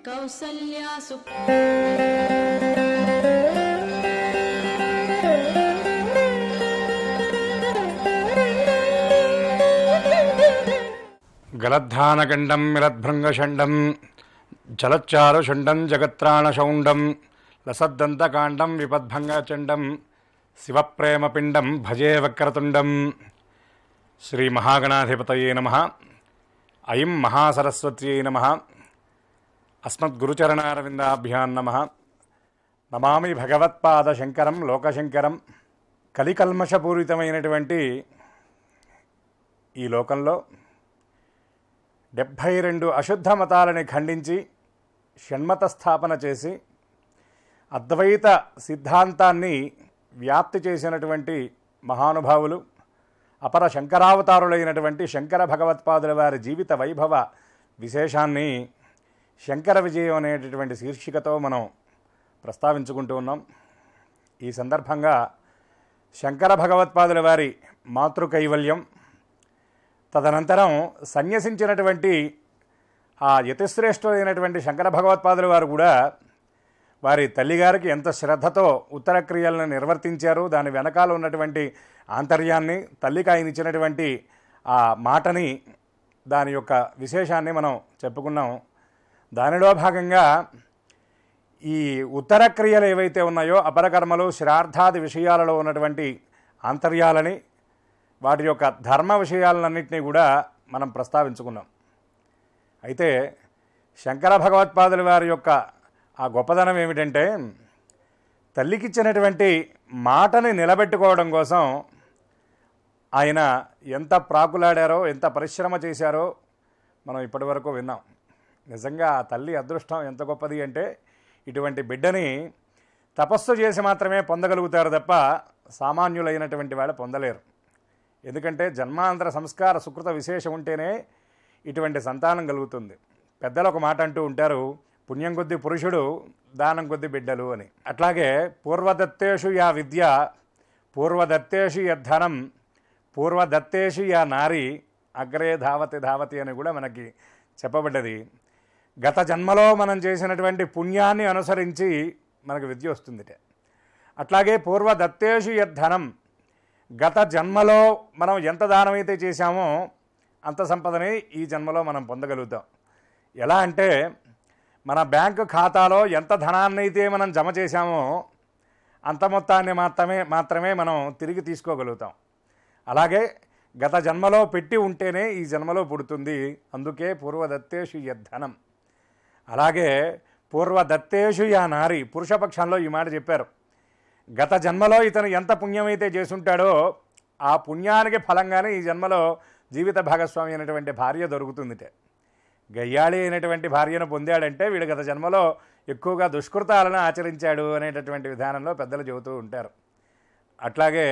కౌసల్యా గలద్ధానగండం మిలద్భృంగషండం జలచ్చారుషండం జగత్రాణశౌండం లసద్దంతకాండం విపద్భంగచండం శివప్రేమపిండం భజే వక్రతుండం. శ్రీ మహాగణాధిపతయే నమః. ఐం మహాసరస్వత్యై నమః. అస్మద్గురుచరణారవిందాభ్యాం నమః. నమామి భగవత్పాదశంకరం లోకశంకరం. కలికల్మషపూరితమైనటువంటి ఈ లోకంలో 72 అశుద్ధ మతాలని ఖండించి షణ్మత స్థాపన చేసి అద్వైత సిద్ధాంతాన్ని వ్యాప్తి చేసినటువంటి మహానుభావులు అపర శంకరావతారులైనటువంటి శంకర భగవత్పాదుల వారి జీవిత వైభవ విశేషాన్ని శంకర విజయం అనేటటువంటి శీర్షికతో మనం ప్రస్తావించుకుంటూ ఉన్నాం. ఈ సందర్భంగా శంకర భగవత్పాదుల వారి మాతృకైవల్యం, తదనంతరం సన్యసించినటువంటి ఆ యతిశ్రేష్ఠులైనటువంటి శంకర భగవత్పాదుల వారు కూడా వారి తల్లిగారికి ఎంత శ్రద్ధతో ఉత్తర క్రియలను నిర్వర్తించారు, దాని వెనకాల ఉన్నటువంటి ఆంతర్యాన్ని, తల్లికి ఆయన ఇచ్చినటువంటి ఆ మాటని, దాని యొక్క విశేషాన్ని మనం చెప్పుకున్నాం. దానిలో భాగంగా ఈ ఉత్తర క్రియలు ఏవైతే ఉన్నాయో అపరకర్మలు, శ్రార్థాది విషయాలలో ఉన్నటువంటి ఆంతర్యాలని, వాటి యొక్క ధర్మ విషయాలన్నింటినీ కూడా మనం ప్రస్తావించుకున్నాం. అయితే శంకర భగవత్పాదుల వారి యొక్క ఆ గొప్పదనం ఏమిటంటే, తల్లికిచ్చినటువంటి మాటని నిలబెట్టుకోవడం కోసం ఆయన ఎంత ప్రాకులాడారో, ఎంత పరిశ్రమ చేశారో మనం ఇప్పటివరకు విన్నాం. నిజంగా ఆ తల్లి అదృష్టం ఎంత గొప్పది అంటే, ఇటువంటి బిడ్డని తపస్సు చేసి మాత్రమే పొందగలుగుతారు తప్ప సామాన్యులైనటువంటి వాళ్ళు పొందలేరు. ఎందుకంటే జన్మాంతర సంస్కార సుకృత విశేషం ఉంటేనే ఇటువంటి సంతానం కలుగుతుంది. పెద్దలు ఒక మాట అంటూ ఉంటారు, పుణ్యం కొద్ది పురుషుడు, దానం కొద్ది బిడ్డలు అని. అట్లాగే పూర్వదత్తేషు యా విద్య, పూర్వదత్తేషు యద్ధనం, పూర్వదత్తేషు యా నారి, అగ్రే ధావతి ధావతి అని కూడా మనకి చెప్పబడ్డది. గత జన్మలో మనం చేసినటువంటి పుణ్యాన్ని అనుసరించి మనకు విద్య వస్తుందిట. అట్లాగే పూర్వదత్తేషు యద్ధనం, గత జన్మలో మనం ఎంత దానమైతే చేశామో అంత సంపదని ఈ జన్మలో మనం పొందగలుగుతాం. ఎలా అంటే, మన బ్యాంకు ఖాతాలో ఎంత ధనాన్ని అయితే మనం జమ చేశామో అంత మొత్తాన్ని మాత్రమే మనం తిరిగి తీసుకోగలుగుతాం. అలాగే గత జన్మలో పెట్టి ఉంటేనే ఈ జన్మలో పుడుతుంది. అందుకే పూర్వదత్తేషు యద్ధనం. అలాగే పూర్వదత్తేషు యా నారి, పురుషపక్షంలో ఈ మాట చెప్పారు. గత జన్మలో ఇతను ఎంత పుణ్యమైతే చేసుంటాడో ఆ పుణ్యానికి ఫలంగానే ఈ జన్మలో జీవిత భాగస్వామి అయినటువంటి భార్య దొరుకుతుందిట. గయ్యాళి అయినటువంటి భార్యను పొందాడంటే వీడు గత జన్మలో ఎక్కువగా దుష్కృతాలను ఆచరించాడు అనేటటువంటి విధానంలో పెద్దలు చెబుతూ ఉంటారు. అట్లాగే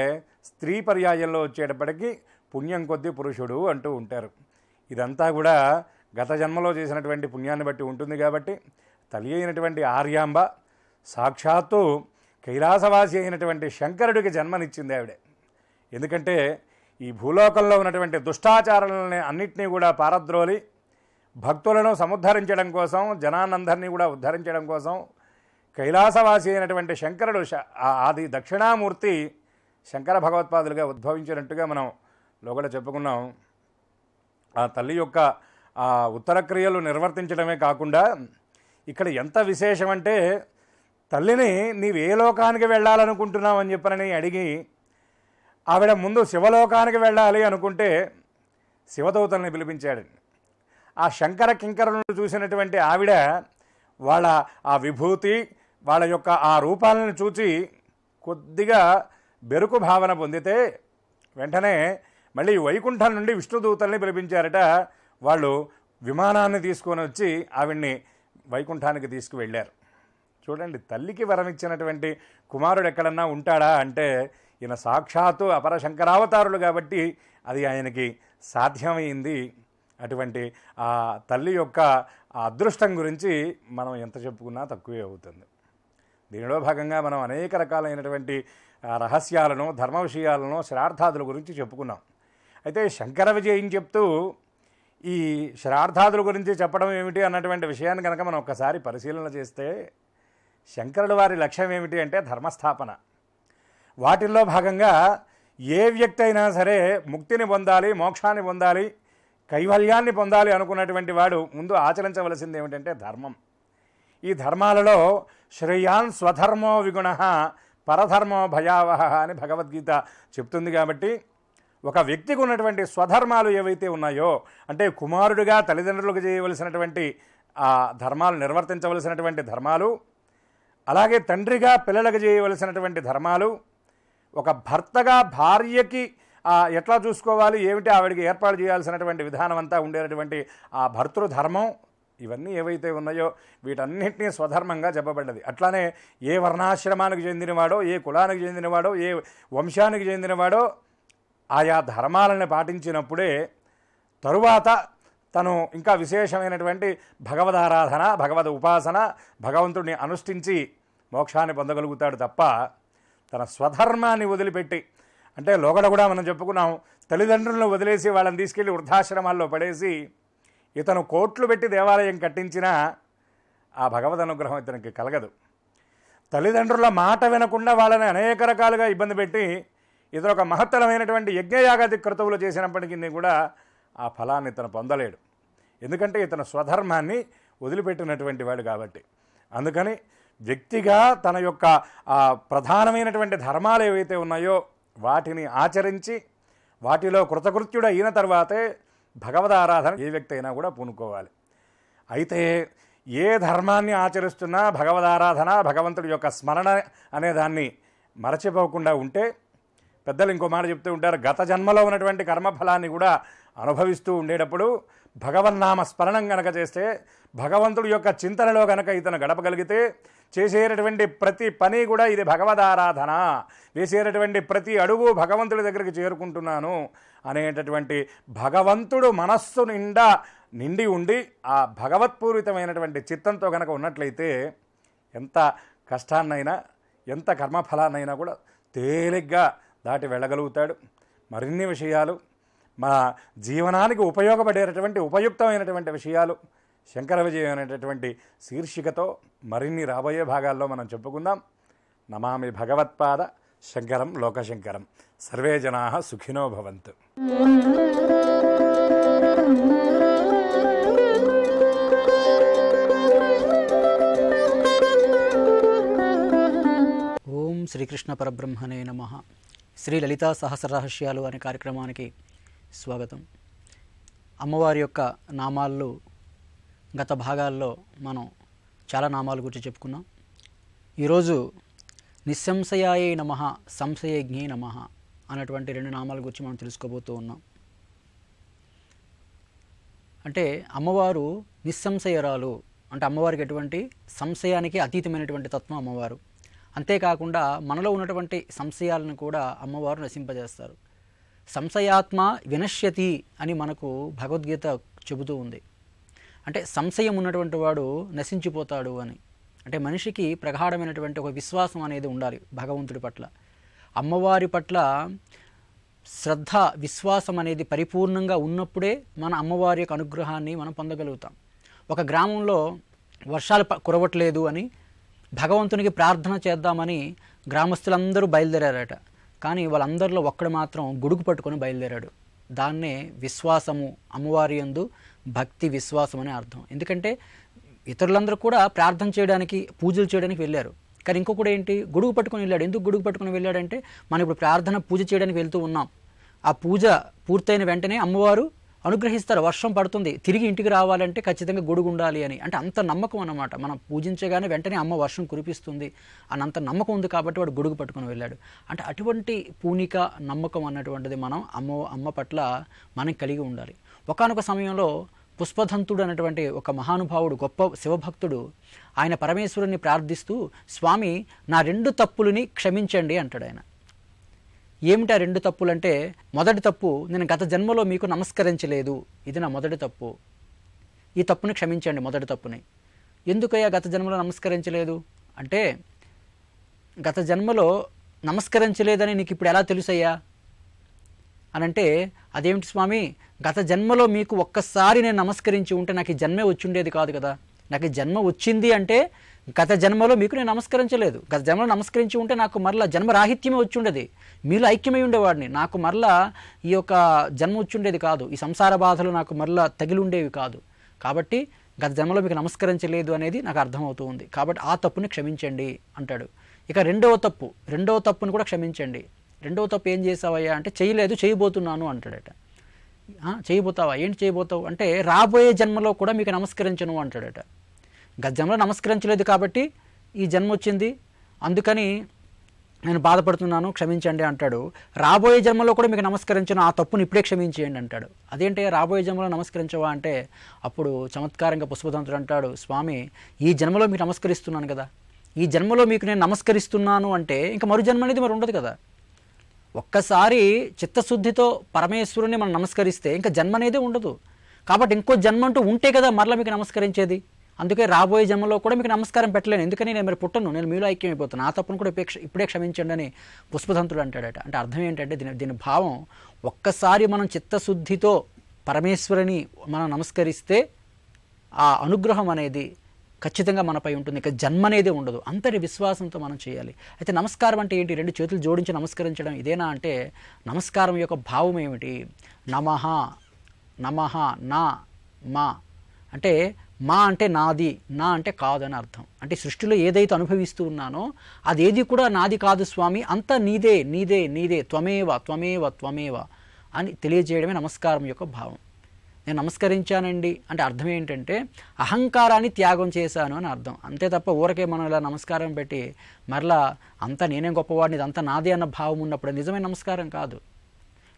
స్త్రీ పర్యాయంలో వచ్చేటప్పటికీ పుణ్యం కొద్ది పురుషుడు అంటూ ఉంటారు. ఇదంతా కూడా గత జన్మలో చేసినటువంటి పుణ్యాన్ని బట్టి ఉంటుంది. కాబట్టి తల్లి అయినటువంటి ఆర్యాంబ సాక్షాత్తు కైలాసవాసి అయినటువంటి శంకరుడికి జన్మనిచ్చింది ఆవిడే. ఎందుకంటే ఈ భూలోకంలో ఉన్నటువంటి దుష్టాచారాలని అన్నింటినీ కూడా పారద్రోలి భక్తులను సముద్ధరించడం కోసం, జనానందరినీ కూడా ఉద్ధరించడం కోసం కైలాసవాసి అయినటువంటి శంకరుడు ఆది దక్షిణామూర్తి శంకర భగవత్పాదులుగా ఉద్భవించినట్టుగా మనం లోగడ చెప్పుకున్నాం. ఆ తల్లి యొక్క ఆ ఉత్తర క్రియలు నిర్వర్తించడమే కాకుండా ఇక్కడ ఎంత విశేషమంటే, తల్లిని నీవు ఏ లోకానికి వెళ్ళాలనుకుంటున్నావు అని చెప్పనని అడిగి ఆవిడ ముందు శివలోకానికి వెళ్ళాలి అనుకుంటే శివదూతల్ని పిలిపించాడు. ఆ శంకర కింకరులను చూసినటువంటి ఆవిడ వాళ్ళ ఆ విభూతి, వాళ్ళ యొక్క ఆ రూపాలను చూచి కొద్దిగా బెరుకు భావన పొందితే వెంటనే మళ్ళీ వైకుంఠం నుండి విష్ణుదూతల్ని పిలిపించారట. వాళ్ళు విమానాన్ని తీసుకొని వచ్చి ఆవిడ్ని వైకుంఠానికి తీసుకువెళ్ళారు. చూడండి, తల్లికి వరం ఇచ్చినటువంటి కుమారుడు ఎక్కడన్నా ఉంటాడా అంటే ఈయన సాక్షాత్తు అపర శంకరావతారులు కాబట్టి అది ఆయనకి సాధ్యమైంది. అటువంటి ఆ తల్లి యొక్క అదృష్టం గురించి మనం ఎంత చెప్పుకున్నా తక్కువే అవుతుంది. దీనిలో భాగంగా మనం అనేక రకాలైనటువంటి రహస్యాలను, ధర్మ విషయాలను, శ్రార్థాదుల గురించి చెప్పుకున్నాం. అయితే శంకర విజయం చెప్తూ ఈ శ్రార్థాదుల గురించి చెప్పడం ఏమిటి అన్నటువంటి విషయాన్ని కనుక మనం ఒక్కసారి పరిశీలన చేస్తే శంకరుల వారి లక్ష్యం ఏమిటి అంటే ధర్మస్థాపన. వాటిల్లో భాగంగా ఏ వ్యక్తి అయినా సరే ముక్తిని పొందాలి, మోక్షాన్ని పొందాలి, కైవల్యాన్ని పొందాలి అనుకున్నటువంటి వాడు ముందు ఆచరించవలసింది ఏమిటంటే ధర్మం. ఈ ధర్మాలలో శ్రేయాన్ స్వధర్మో విగుణ పరధర్మో భయావహ అని భగవద్గీత చెప్తుంది. కాబట్టి ఒక వ్యక్తికి ఉన్నటువంటి స్వధర్మాలు ఏవైతే ఉన్నాయో అంటే కుమారుడిగా తల్లిదండ్రులకు చేయవలసినటువంటి ఆ ధర్మాలు, నిర్వర్తించవలసినటువంటి ధర్మాలు, అలాగే తండ్రిగా పిల్లలకు చేయవలసినటువంటి ధర్మాలు, ఒక భర్తగా భార్యకి ఎట్లా చూసుకోవాలి, ఏమిటి ఆవిడికి ఏర్పాటు చేయాల్సినటువంటి విధానం అంతా ఉండేటటువంటి ఆ భర్తృధర్మం, ఇవన్నీ ఏవైతే ఉన్నాయో వీటన్నింటినీ స్వధర్మంగా చెప్పబడ్డది. అట్లానే ఏ వర్ణాశ్రమానికి చెందినవాడో, ఏ కులానికి చెందినవాడో, ఏ వంశానికి చెందినవాడో ఆయా ధర్మాలను పాటించినప్పుడే తరువాత తను ఇంకా విశేషమైనటువంటి భగవదారాధన, భగవద్ ఉపాసన, భగవంతుడిని అనుష్ఠించి మోక్షాన్ని పొందగలుగుతాడు తప్ప తన స్వధర్మాన్ని వదిలిపెట్టి, అంటే లోగడ కూడా మనం చెప్పుకున్నాం, తల్లిదండ్రులను వదిలేసి వాళ్ళని తీసుకెళ్ళి వృద్ధాశ్రమాల్లో పడేసి ఇతను కోట్లు పెట్టి దేవాలయం కట్టించినా ఆ భగవద్ అనుగ్రహం ఇతనికి కలగదు. తల్లిదండ్రుల మాట వినకుండా వాళ్ళని అనేక రకాలుగా ఇబ్బంది పెట్టి ఇతను ఒక మహత్తరమైనటువంటి యజ్ఞయాగాది క్రతువులు చేసినప్పటికీ కూడా ఆ ఫలాన్ని ఇతను పొందలేడు. ఎందుకంటే ఇతను స్వధర్మాన్ని వదిలిపెట్టినటువంటి వాడు కాబట్టి. అందుకని వ్యక్తిగా తన యొక్క ప్రధానమైనటువంటి ధర్మాలు ఏవైతే ఉన్నాయో వాటిని ఆచరించి వాటిలో కృతకృత్యుడు అయిన తర్వాతే భగవదారాధన ఏ వ్యక్తి అయినా కూడా పూనుకోవాలి. అయితే ఏ ధర్మాన్ని ఆచరిస్తున్నా భగవదారాధన, భగవంతుడి యొక్క స్మరణ అనే దాన్ని మరచిపోకుండా ఉంటే, పెద్దలు ఇంకో మాట చెప్తూ ఉంటారు, గత జన్మలో ఉన్నటువంటి కర్మఫలాన్ని కూడా అనుభవిస్తూ ఉండేటప్పుడు భగవన్నామ స్మరణం కనుక చేస్తే, భగవంతుడి యొక్క చింతనలో కనుక ఇతను గడపగలిగితే చేసేటటువంటి ప్రతి పని కూడా ఇది భగవదారాధన, వేసేటటువంటి ప్రతి అడుగు భగవంతుడి దగ్గరికి చేరుకుంటున్నాను అనేటటువంటి భగవంతుడు మనస్సు నిండి ఉండి ఆ భగవత్పూరితమైనటువంటి చిత్తంతో కనుక ఉన్నట్లయితే ఎంత కష్టాన్నైనా ఎంత కర్మఫలాన్నైనా కూడా తేలిగ్గా దాటి వెళ్ళగలుగుతాడు. మరిన్ని విషయాలు మన జీవనానికి ఉపయోగపడేటటువంటి ఉపయుక్తమైనటువంటి విషయాలు శంకర విజయం అనేటటువంటి శీర్షికతో మరిన్ని రాబోయే భాగాల్లో మనం చెప్పుకుందాం. నమామి భగవత్పాద శంకరం లోకశంకరం. సర్వే జనాః సుఖినో భవంతు. ఓం శ్రీకృష్ణ పరబ్రహ్మణే నమః. శ్రీ లలితా సహస్రరహస్యాలు అనే కార్యక్రమానికి స్వాగతం. అమ్మవారి యొక్క నామాల్లో గత భాగాల్లో మనం చాలా నామాల గురించి చెప్పుకున్నాం. ఈరోజు నిస్సంశయాయే నమః, సంశయజ్ఞే నమః అన్నటువంటి రెండు నామాల గురించి మనం తెలుసుకోబోతూ ఉన్నాం. అంటే అమ్మవారు నిస్సంశయరాలు, అంటే అమ్మవారికి ఎటువంటి సంశయానికి అతీతమైనటువంటి తత్వం అమ్మవారు. అంతేకాకుండా మనలో ఉన్నటువంటి సంశయాలను కూడా అమ్మవారు నశింపజేస్తారు. సంశయాత్మ వినశ్యతి అని మనకు భగవద్గీత చెబుతూ ఉంది. అంటే సంశయం ఉన్నటువంటి వాడు నశించిపోతాడు అని. అంటే మనిషికి ప్రగాఢమైనటువంటి ఒక విశ్వాసం అనేది ఉండాలి భగవంతుడి పట్ల. అమ్మవారి పట్ల శ్రద్ధ, విశ్వాసం అనేది పరిపూర్ణంగా ఉన్నప్పుడే మన అమ్మవారి యొక్క అనుగ్రహాన్ని మనం పొందగలుగుతాం. ఒక గ్రామంలో వర్షాలు కురవట్లేదు అని భగవంతునికి ప్రార్థన చేద్దామని గ్రామస్తులందరూ బయలుదేరారట. కానీ వాళ్ళందరిలో ఒక్కడు మాత్రం గొడుగు పట్టుకొని బయలుదేరాడు. దాన్నే విశ్వాసము, అమ్మవారి యందు భక్తి, విశ్వాసం అనే అర్థం. ఎందుకంటే ఇతరులందరూ కూడా ప్రార్థన చేయడానికి, పూజలు చేయడానికి వెళ్ళారు. కానీ ఇంకొకటి ఏంటి, గొడుగు పట్టుకొని వెళ్ళాడు. ఎందుకు గొడుగు పట్టుకొని వెళ్ళాడంటే, మనం ఇప్పుడు ప్రార్థన, పూజ చేయడానికి వెళ్తూ ఉన్నాం. ఆ పూజ పూర్తయిన వెంటనే అమ్మవారు అనుగ్రహిస్తారు, వర్షం పడుతుంది, తిరిగి ఇంటికి రావాలంటే ఖచ్చితంగా గొడుగు ఉండాలి అని. అంటే అంత నమ్మకం అన్నమాట. మనం పూజించగానే వెంటనే అమ్మ వర్షం కురిపిస్తుంది అన్నంత నమ్మకం ఉంది కాబట్టి వాడు గొడుగు పట్టుకొని వెళ్ళాడు. అంటే అటువంటి పూనిక, నమ్మకం అన్నటువంటిది మనం అమ్మ పట్ల మనం కలిగి ఉండాలి. ఒకానొక సమయంలో పుష్పదంతుడు అనేటువంటి ఒక మహానుభావుడు, గొప్ప శివభక్తుడు, ఆయన పరమేశ్వరుని ప్రార్థిస్తూ, స్వామి నా 2 తప్పులని క్షమించండి అంటాడు ఆయన. ఏమిటి ఆ 2 తప్పులంటే, మొదటి తప్పు, నేను గత జన్మలో మీకు నమస్కరించలేదు, ఇది నా మొదటి తప్పు, ఈ తప్పుని క్షమించండి, మొదటి తప్పుని. ఎందుకయ్యా గత జన్మలో నమస్కరించలేదు అంటే, గత జన్మలో నమస్కరించలేదని నీకు ఇప్పుడు ఎలా తెలుసయ్యా అని అంటే, అదేమిటి స్వామి, గత జన్మలో మీకు ఒక్కసారి నేను నమస్కరించి ఉంటే నాకు ఈ జన్మే వచ్చిండేది కాదు కదా, నాకు ఈ జన్మ వచ్చింది అంటే గత జన్మలో మీకు నేను నమస్కరించలేదు, గత జన్మలో నమస్కరించి ఉంటే నాకు మరలా జన్మరాహిత్యమే వచ్చి ఉండేది, మీలో ఐక్యమై ఉండేవాడిని, నాకు మరలా ఈ యొక్క జన్మ వచ్చి ఉండేది కాదు, ఈ సంసార బాధలు నాకు మరలా తగిలి ఉండేవి కాదు. కాబట్టి గత జన్మలో మీకు నమస్కరించలేదు అనేది నాకు అర్థమవుతూ ఉంది, కాబట్టి ఆ తప్పుని క్షమించండి అంటాడు. ఇక రెండవ తప్పుని కూడా క్షమించండి. రెండవ తప్పు ఏం చేసావయ్యా అంటే, చేయలేదు, చేయబోతున్నాను అంటాడట. చేయబోతావా, ఏంటి చేయబోతావు అంటే, రాబోయే జన్మలో కూడా మీకు నమస్కరించను అంటాడట. గత జన్మలో నమస్కరించలేదు కాబట్టి ఈ జన్మ వచ్చింది, అందుకని నేను బాధపడుతున్నాను, క్షమించండి అంటాడు. రాబోయే జన్మలో కూడా మీకు నమస్కరించను, ఆ తప్పుని ఇప్పుడే క్షమించేయండి అంటాడు. అదేంటే రాబోయే జన్మలో నమస్కరించవా అంటే, అప్పుడు చమత్కారంగా పుష్పదంతుడు అంటాడు, స్వామి ఈ జన్మలో మీకు నమస్కరిస్తున్నాను కదా, ఈ జన్మలో మీకు నేను నమస్కరిస్తున్నాను అంటే ఇంకా మరు జన్మ అనేది మరి ఉండదు కదా. ఒక్కసారి చిత్తశుద్ధితో పరమేశ్వరుని మనం నమస్కరిస్తే ఇంకా జన్మ అనేదే ఉండదు. కాబట్టి ఇంకో జన్మ అంటూ ఉంటే కదా మరలా మీకు నమస్కరించేది. అందుకే రాబోయే జన్మలో కూడా మీకు నమస్కారం పెట్టలేను, ఎందుకని నేను మరి పుట్టను, నేను మీలో ఐక్యమైపోతాను, ఆ తప్పును కూడా ఇప్పుడే క్షమించండి అని పుష్పదంతుడు అంటాడట. అంటే అర్థం ఏంటంటే, దీని భావం, ఒక్కసారి మనం చిత్తశుద్ధితో పరమేశ్వరుని మనం నమస్కరిస్తే ఆ అనుగ్రహం అనేది ఖచ్చితంగా మనపై ఉంటుంది, ఇక జన్మ అనేదే ఉండదు. అంతటి విశ్వాసంతో మనం చేయాలి. అయితే నమస్కారం అంటే ఏంటి, రెండు చేతులు జోడించి నమస్కరించడం ఇదేనా అంటే, నమస్కారం యొక్క భావం ఏమిటి, నమః నమః నా మా అంటే, మా అంటే నాది, నా అంటే కాదు అని అర్థం. అంటే సృష్టిలో ఏదైతే అనుభవిస్తూ ఉన్నానో అదేది కూడా నాది కాదు స్వామి, అంతా నీదే నీదే నీదే, త్వమేవ త్వమేవ త్వమేవ అని తెలియజేయడమే నమస్కారం యొక్క భావం. నేను నమస్కరించానండి అంటే అర్థం ఏంటంటే, అహంకారాన్ని త్యాగం చేశాను అని అర్థం. అంతే తప్ప ఊరకే మనం ఇలా నమస్కారం పెట్టి మరలా అంతా నేనే గొప్పవాడిని, ఇదంతా నాదే అన్న భావం ఉన్నప్పుడు నిజమైన నమస్కారం కాదు.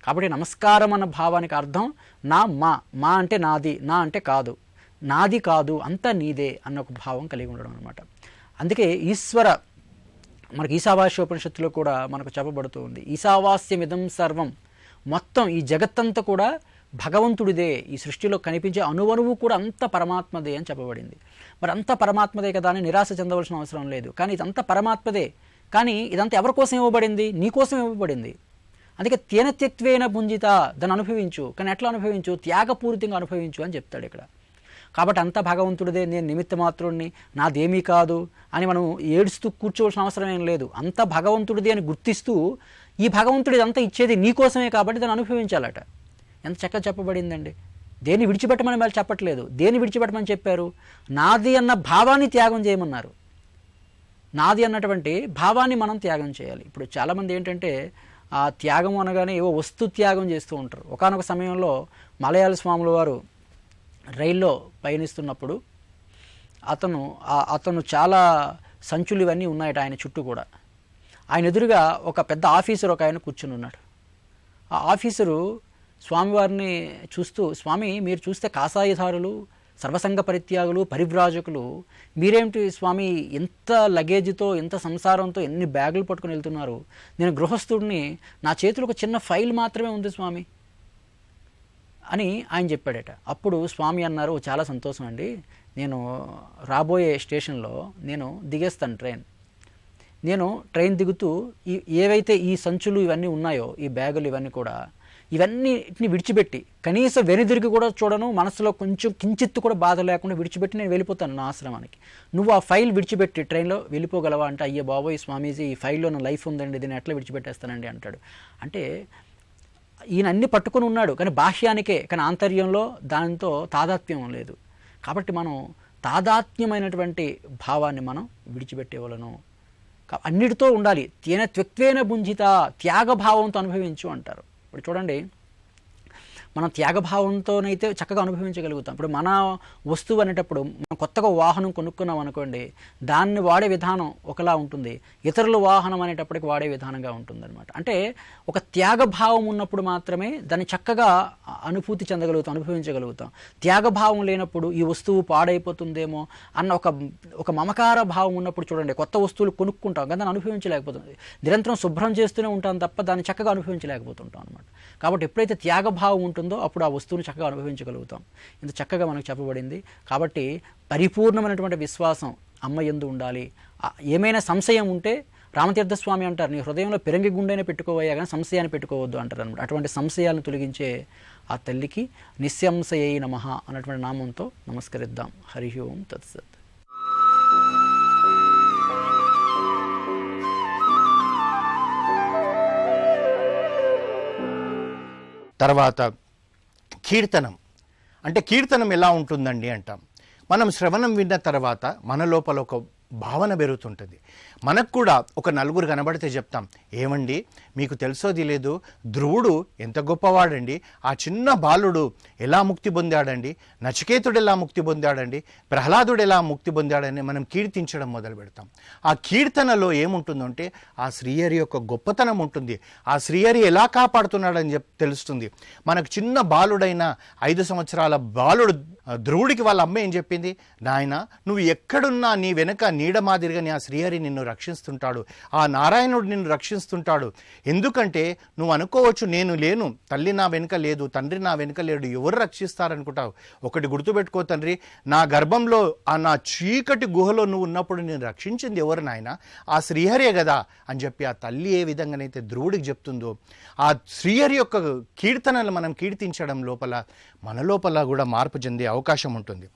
కాబట్టి నమస్కారం అన్న భావానికి అర్థం నా మా అంటే నాది, నా అంటే కాదు, నాది కాదు అంతా నీదే అన్న ఒక భావం కలిగి ఉండడం అనమాట. అందుకే మనకి ఈశావాస్యోపనిషత్తులో కూడా మనకు చెప్పబడుతూ ఉంది, ఈశావాస్యమిదం సర్వం, మొత్తం ఈ జగత్తంతా కూడా భగవంతుడిదే, ఈ సృష్టిలో కనిపించే అణువణువు కూడా అంత పరమాత్మదే అని చెప్పబడింది. మరి అంత పరమాత్మదే కదా అని నిరాశ చెందవలసిన అవసరం లేదు. కానీ ఇదంతా పరమాత్మదే, కానీ ఇదంతా ఎవరి కోసం ఇవ్వబడింది, నీ కోసం ఇవ్వబడింది. అందుకే తేన త్యక్త్వేన భుంజిత, దాన్ని అనుభవించు, కానీ ఎట్లా అనుభవించు, త్యాగపూరితంగా అనుభవించు అని చెప్తాడు ఇక్కడ. కాబట్టి అంతా భగవంతుడిదే, నేను నిమిత్త మాత్రుడిని, నాదేమీ కాదు అని మనం ఏడుస్తూ కూర్చోవలసిన అవసరం ఏం లేదు. అంతా భగవంతుడిదే అని గుర్తిస్తూ, ఈ భగవంతుడు ఇదంతా ఇచ్చేది నీకోసమే కాబట్టి దాన్ని అనుభవించాలట. ఎంత చక్కగా చెప్పబడిందండి. దేన్ని విడిచిపెట్టమని వాళ్ళు చెప్పట్లేదు, దేన్ని విడిచిపెట్టమని చెప్పారు, నాది అన్న భావాన్ని త్యాగం చేయమన్నారు. నాది అన్నటువంటి భావాన్ని మనం త్యాగం చేయాలి. ఇప్పుడు చాలామంది ఏంటంటే, ఆ త్యాగం అనగానే ఏవో వస్తు త్యాగం చేస్తూ ఉంటారు. ఒకానొక సమయంలో మలయాళ స్వాముల వారు రైల్లో పయనిస్తున్నప్పుడు అతను చాలా సంచులు ఇవన్నీ ఉన్నాయట ఆయన చుట్టూ కూడా. ఆయన ఎదురుగా ఒక పెద్ద ఆఫీసర్ ఒక ఆయన కూర్చుని ఉన్నాడు. ఆ ఆఫీసరు స్వామివారిని చూస్తూ, స్వామి మీరు చూస్తే కాషాయధారులు, సర్వసంగ పరిత్యాగులు, పరివ్రాజకులు, మీరేమిటి స్వామి ఎంత లగేజ్తో, ఎంత సంసారంతో, ఎన్ని బ్యాగులు పట్టుకుని వెళ్తున్నారు, నేను గృహస్థుడిని, నా చేతిలో ఒక చిన్న ఫైల్ మాత్రమే ఉంది స్వామి అని ఆయన చెప్పాడట. అప్పుడు స్వామి అన్నారు, చాలా సంతోషం అండి, నేను రాబోయే స్టేషన్లో నేను దిగేస్తాను ట్రైన్, నేను ట్రైన్ దిగుతూ ఏవైతే ఈ సంచులు ఇవన్నీ ఉన్నాయో, ఈ బ్యాగులు ఇవన్నీ కూడా, ఇవన్నిటిని విడిచిపెట్టి కనీసం వెనుదిరిగి కూడా చూడను, మనసులో కొంచెం కించిత్తు కూడా బాధ లేకుండా విడిచిపెట్టి నేను వెళ్ళిపోతాను నా ఆశ్రమానికి, నువ్వు ఆ ఫైల్ విడిచిపెట్టి ట్రైన్లో వెళ్ళిపోగలవా అంటే, అయ్యే బాబోయ్ స్వామీజీ ఈ ఫైల్లో నా లైఫ్ ఉందండి, దీన్ని ఎట్లా విడిచిపెట్టేస్తానండి అంటాడు. అంటే ఈయన అన్ని పట్టుకుని ఉన్నాడు కానీ బాహ్యానికే, కానీ ఆంతర్యంలో దానితో తాదాత్మ్యం లేదు. కాబట్టి మనం తాదాత్మ్యమైనటువంటి భావాన్ని మనం విడిచిపెట్టేవలను, అన్నిటితో ఉండాలి. తేన త్యక్త్వేన భుంజిత, త్యాగభావంతో అనుభవించు అంటారు. ఇప్పుడు చూడండి, మనం త్యాగభావంతోనైతే చక్కగా అనుభవించగలుగుతాం. ఇప్పుడు మన వస్తువు అనేటప్పుడు మనం కొత్తగా వాహనం కొనుక్కున్నాం అనుకోండి, దాన్ని వాడే విధానం ఒకలా ఉంటుంది, ఇతరుల వాహనం అనేటప్పటికి వాడే విధానంగా ఉంటుందన్నమాట. అంటే ఒక త్యాగభావం ఉన్నప్పుడు మాత్రమే దాన్ని చక్కగా అనుభూతి చెందగలుగుతాం, అనుభవించగలుగుతాం. త్యాగభావం లేనప్పుడు ఈ వస్తువు పాడైపోతుందేమో అన్న ఒక మమకార భావం ఉన్నప్పుడు చూడండి, కొత్త వస్తువులు కొనుక్కుంటాం కానీ దాన్ని అనుభవించలేకపోతుంది, నిరంతరం శుభ్రం చేస్తూనే ఉంటాం తప్ప దాన్ని చక్కగా అనుభవించలేకపోతుంటాం అనమాట. కాబట్టి ఎప్పుడైతే త్యాగభావం ఉంటుందో అప్పుడు ఆ వస్తువుని చక్కగా అనుభవించగలుగుతాం. ఇంత చక్కగా మనకు చెప్పబడింది. కాబట్టి పరిపూర్ణమైనటువంటి విశ్వాసం అమ్మ యందు ఉండాలి. ఏమైనా సంశయం ఉంటే రామతీర్థస్వామి అంటారు, నీ హృదయంలో పెరంగి గుండెనే పెట్టుకోవయ్యా కానీ సంశయాన్ని పెట్టుకోవద్దు అంటారు అనమాట. అటువంటి సంశయాలను తొలగించే ఆ తల్లికి నిస్సంశయై నమః అన్నటువంటి నామంతో నమస్కరిద్దాం. హరి ఓం తత్సత్. తర్వాత కీర్తనం. అంటే కీర్తనం ఎలా ఉంటుందండి అంటాం. మనం శ్రవణం విన్న తర్వాత మన లోపల ఒక భావన పెరుగుతుంటుంది. మనకు కూడా ఒక నలుగురు కనబడితే చెప్తాం, ఏమండి మీకు తెలుసోది లేదు, ధ్రువుడు ఎంత గొప్పవాడండి, ఆ చిన్న బాలుడు ఎలా ముక్తి పొందాడండి, నచికేతుడు ఎలా ముక్తి పొందాడండి, ప్రహ్లాదుడు ఎలా ముక్తి పొందాడని మనం కీర్తించడం మొదలు పెడతాం. ఆ కీర్తనలో ఏముంటుందంటే ఆ శ్రీహరి యొక్క గొప్పతనం ఉంటుంది. ఆ శ్రీహరి ఎలా కాపాడుతున్నాడని తెలుస్తుంది. మనకు చిన్న బాలుడైన 5 సంవత్సరాల బాలుడు ధ్రువుడికి వాళ్ళ అమ్మ ఏం చెప్పింది, నాయన నువ్వు ఎక్కడున్నా నీ వెనక నీడ మాదిరిగా ఆ శ్రీహరి నిన్ను రక్షిస్తుంటాడు, ఆ నారాయణుడు నిన్ను రక్షిస్తుంటాడు. ఎందుకంటే నువ్వు అనుకోవచ్చు నేను లేను, తల్లి నా వెనుక లేదు, తండ్రి నా వెనుక లేడు, ఎవరు రక్షిస్తారనుకుంటావు. ఒకటి గుర్తుపెట్టుకో తండ్రి, నా గర్భంలో ఆ నా చీకటి గుహలో నువ్వు ఉన్నప్పుడు నేను రక్షించింది ఎవరు నాయన, ఆ శ్రీహరే కదా అని చెప్పి ఆ తల్లి ఏ విధంగానైతే ధ్రువుడికి చెప్తుందో, ఆ శ్రీహరి యొక్క కీర్తనలు మనం కీర్తించడం లోపల మన లోపల కూడా మార్పు చెందే అవకాశం ఉంటుంది.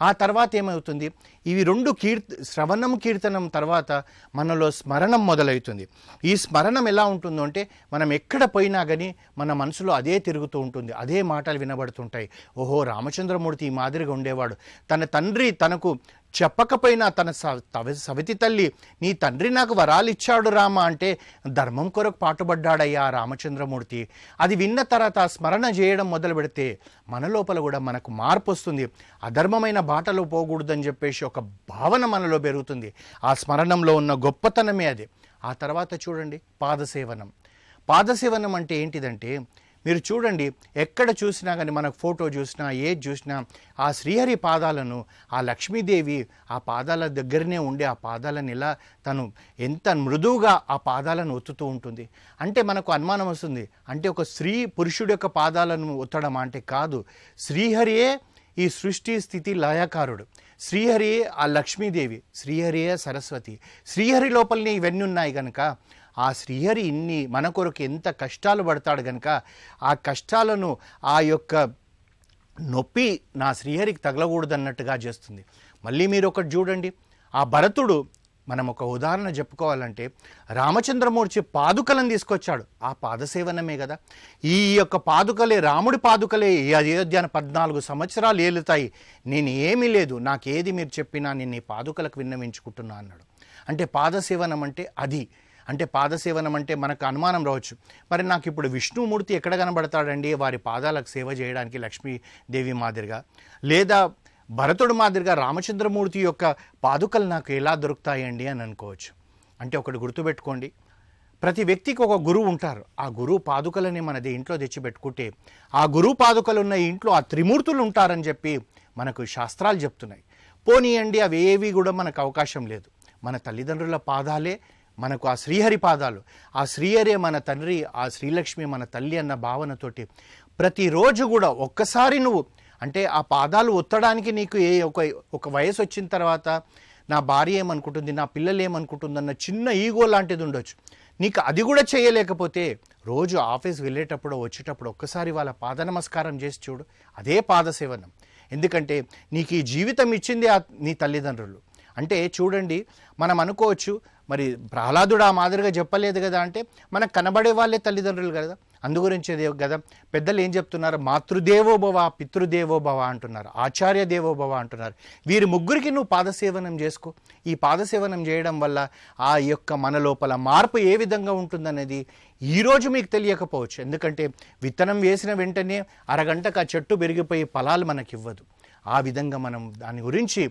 ఆ తర్వాత ఏమవుతుంది, ఇవి రెండు శ్రవణం కీర్తనం తర్వాత మనలో స్మరణం మొదలవుతుంది. ఈ స్మరణం ఎలా ఉంటుందో అంటే మనం ఎక్కడ పోయినా కానీ మన మనసులో అదే తిరుగుతూ ఉంటుంది, అదే మాటలు వినబడుతుంటాయి. ఓహో రామచంద్రమూర్తి ఈ మాదిరిగా ఉండేవాడు, తన తండ్రి తనకు చెప్పకపోయినా తన సవితి తల్లి నీ తండ్రి నాకు వరాలు ఇచ్చాడు రామ అంటే ధర్మం కొరకు పాటుపడ్డాడయ్యా రామచంద్రమూర్తి. అది విన్న తర్వాత స్మరణ చేయడం మొదలు పెడితే మన లోపల కూడా మనకు మార్పు వస్తుంది. అధర్మమైన బాటలో పోకూడదని చెప్పేసి ఒక భావన మనలో పెరుగుతుంది. ఆ స్మరణంలో ఉన్న గొప్పతనమే అది. ఆ తర్వాత చూడండి పాదసేవనం. పాదసేవనం అంటే ఏంటిదంటే మీరు చూడండి, ఎక్కడ చూసినా కానీ మనకు ఫోటో చూసినా ఏది చూసినా ఆ శ్రీహరి పాదాలను, ఆ లక్ష్మీదేవి ఆ పాదాల దగ్గరనే ఉండి ఆ పాదాలను ఎలా తను ఎంత మృదువుగా ఆ పాదాలను ఒత్తుతూ ఉంటుంది. అంటే మనకు అనుమానం వస్తుంది, అంటే ఒక స్త్రీ పురుషుడి యొక్క పాదాలను ఒత్తడం అంటే కాదు. శ్రీహరియే ఈ సృష్టి స్థితి లయకారుడు, శ్రీహరియే ఆ లక్ష్మీదేవి, శ్రీహరియే సరస్వతి. శ్రీహరి లోపలనే ఇవన్నీ ఉన్నాయి కనుక ఆ శ్రీహరి ఇన్ని మన కొరకు ఎంత కష్టాలు పడతాడు కనుక ఆ కష్టాలను ఆ యొక్క నొప్పి నా శ్రీహరికి తగలకూడదన్నట్టుగా చేస్తుంది. మళ్ళీ మీరు ఒకటి చూడండి, ఆ భరతుడు మనం ఒక ఉదాహరణ చెప్పుకోవాలంటే రామచంద్రమూర్తి పాదుకలను తీసుకొచ్చాడు, ఆ పాదసేవనమే కదా. ఈ యొక్క పాదుకలే రాముడి పాదుకలే ఈ అయోధ్యను 14 సంవత్సరాలు ఏలుతాయి, నేను ఏమీ లేదు, నాకేది మీరు చెప్పినా నేను ఈ పాదుకలకు విన్నవించుకుంటున్నా అన్నాడు. అంటే పాదసేవనం అంటే అది. అంటే పాదసేవనం అంటే మనకు అనుమానం రావచ్చు, మరి నాకు ఇప్పుడు విష్ణుమూర్తి ఎక్కడ కనబడతాడండి వారి పాదాలకు సేవ చేయడానికి లక్ష్మీదేవి మాదిరిగా, లేదా భరతుడు మాదిరిగా రామచంద్రమూర్తి యొక్క పాదుకలు నాకు ఎలా దొరుకుతాయండి అని అనుకోవచ్చు. అంటే ఒకటి గుర్తుపెట్టుకోండి, ప్రతి వ్యక్తికి ఒక గురువు ఉంటారు. ఆ గురువు పాదుకలని మనది ఇంట్లో తెచ్చిపెట్టుకుంటే ఆ గురువు పాదుకలు ఉన్న ఇంట్లో ఆ త్రిమూర్తులు ఉంటారని చెప్పి మనకు శాస్త్రాలు చెప్తున్నాయి. పోనీయండి అవి ఏవి కూడా మనకు అవకాశం లేదు. మన తల్లిదండ్రుల పాదాలే మనకు ఆ శ్రీహరి పాదాలు, ఆ శ్రీహరే మన తండ్రి, ఆ శ్రీలక్ష్మి మన తల్లి అన్న భావనతోటి ప్రతిరోజు కూడా ఒక్కసారి నువ్వు అంటే ఆ పాదాలు ఒత్తడానికి నీకు ఒక వయసు వచ్చిన తర్వాత నా భార్య ఏమనుకుంటుంది, నా పిల్లలు ఏమనుకుంటుంది అన్న చిన్న ఈగో లాంటిది ఉండొచ్చు. నీకు అది కూడా చేయలేకపోతే రోజు ఆఫీస్ వెళ్ళేటప్పుడు వచ్చేటప్పుడు ఒక్కసారి వాళ్ళ పాద నమస్కారం చేసి చూడు, అదే పాదసేవనం. ఎందుకంటే నీకు ఈ జీవితం ఇచ్చింది నీ తల్లిదండ్రులు. అంటే చూడండి, మనం అనుకోవచ్చు మరి ప్రహ్లాదుడు ఆ మాదిరిగా చెప్పలేదు కదా అంటే మనకు కనబడే వాళ్ళే తల్లిదండ్రులు కదా. అందుగురించి కదా పెద్దలు ఏం చెప్తున్నారు, మాతృదేవోభవ పితృదేవోభవ అంటున్నారు, ఆచార్య దేవోభవ అంటున్నారు. వీరి ముగ్గురికి నువ్వు పాదసేవనం చేసుకో. ఈ పాదసేవనం చేయడం వల్ల ఆ యొక్క మన లోపల మార్పు ఏ విధంగా ఉంటుందనేది ఈరోజు మీకు తెలియకపోవచ్చు. ఎందుకంటే విత్తనం వేసిన వెంటనే అరగంటకు ఆ చెట్టు పెరిగిపోయి ఫలాలు మనకి ఇవ్వదు. ఆ విధంగా మనం దాని గురించి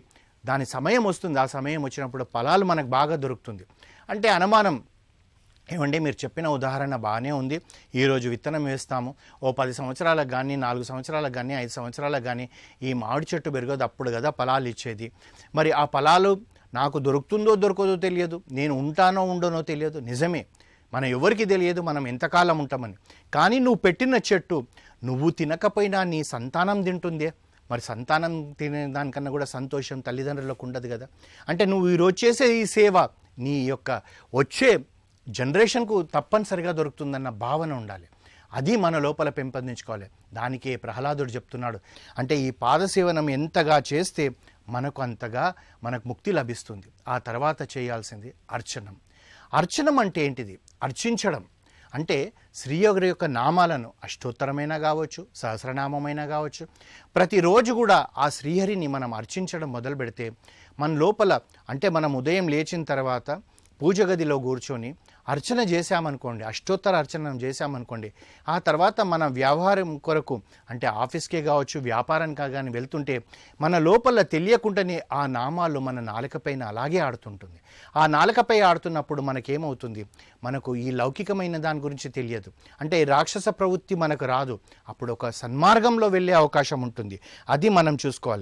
దాని సమయం వస్తుంది, ఆ సమయం వచ్చినప్పుడు ఫలాలు మనకు బాగా దొరుకుతుంది. అంటే అనుమానం ఏమంటే మీరు చెప్పిన ఉదాహరణ బాగానే ఉంది, ఈరోజు విత్తనం వేస్తాము, ఓ 10 సంవత్సరాలకు కానీ 4 సంవత్సరాలకు కానీ 5 సంవత్సరాలకు కానీ ఈ మామిడి చెట్టు పెరగదు, అప్పుడు కదా ఫలాలు ఇచ్చేది. మరి ఆ ఫలాలు నాకు దొరుకుతుందో దొరకదో తెలియదు, నేను ఉంటానో ఉండనో తెలియదు. నిజమే, మనం ఎవరికి తెలియదు మనం ఎంతకాలం ఉంటామని. కానీ నువ్వు పెట్టిన చెట్టు నువ్వు తినకపోయినా నీ సంతానం తింటుందే. మరి సంతానం తినే దానికన్నా కూడా సంతోషం తల్లిదండ్రులకు ఉండదు కదా. అంటే నువ్వు ఈరోజు చేసే ఈ సేవ నీ యొక్క వచ్చే జనరేషన్కు తప్పనిసరిగా దొరుకుతుందన్న భావన ఉండాలి. అది మన లోపల పెంపొందించుకోవాలి. దానికే ప్రహ్లాదుడు చెప్తున్నాడు, అంటే ఈ పాదసేవనం ఎంతగా చేస్తే మనకు అంతగా మనకు ముక్తి లభిస్తుంది. ఆ తర్వాత చేయాల్సింది అర్చనం. అర్చనం అంటే ఏంటిది? అర్చించడం అంటే శ్రీయోగి యొక్క నామాలను అష్టోత్తరమైనా కావచ్చు, సహస్రనామమైనా కావచ్చు, ప్రతిరోజు కూడా ఆ శ్రీహరిని మనం అర్చించడం మొదలు పెడితే మన లోపల, అంటే మనం ఉదయం లేచిన తర్వాత పూజ గదిలో కూర్చొని అర్చన చేశామనుకోండి, అష్టోత్తర అర్చన చేశామనుకోండి, ఆ తర్వాత మన వ్యవహారం కొరకు అంటే ఆఫీస్కే కావచ్చు, వ్యాపారానికి కానీ వెళ్తుంటే మన లోపల తెలియకుండానే ఆ నామాలు మన నాలుకపైన అలాగే ఆడుతుంటుంది. ఆ నాలుకపై ఆడుతున్నప్పుడు మనకేమవుతుంది, మనకు ఈ లౌకికమైన దాని గురించి తెలియదు, అంటే రాక్షస ప్రవృత్తి మనకు రాదు. అప్పుడు ఒక సన్మార్గంలో వెళ్ళే అవకాశం ఉంటుంది. అది మనం చూసుకోవాలి.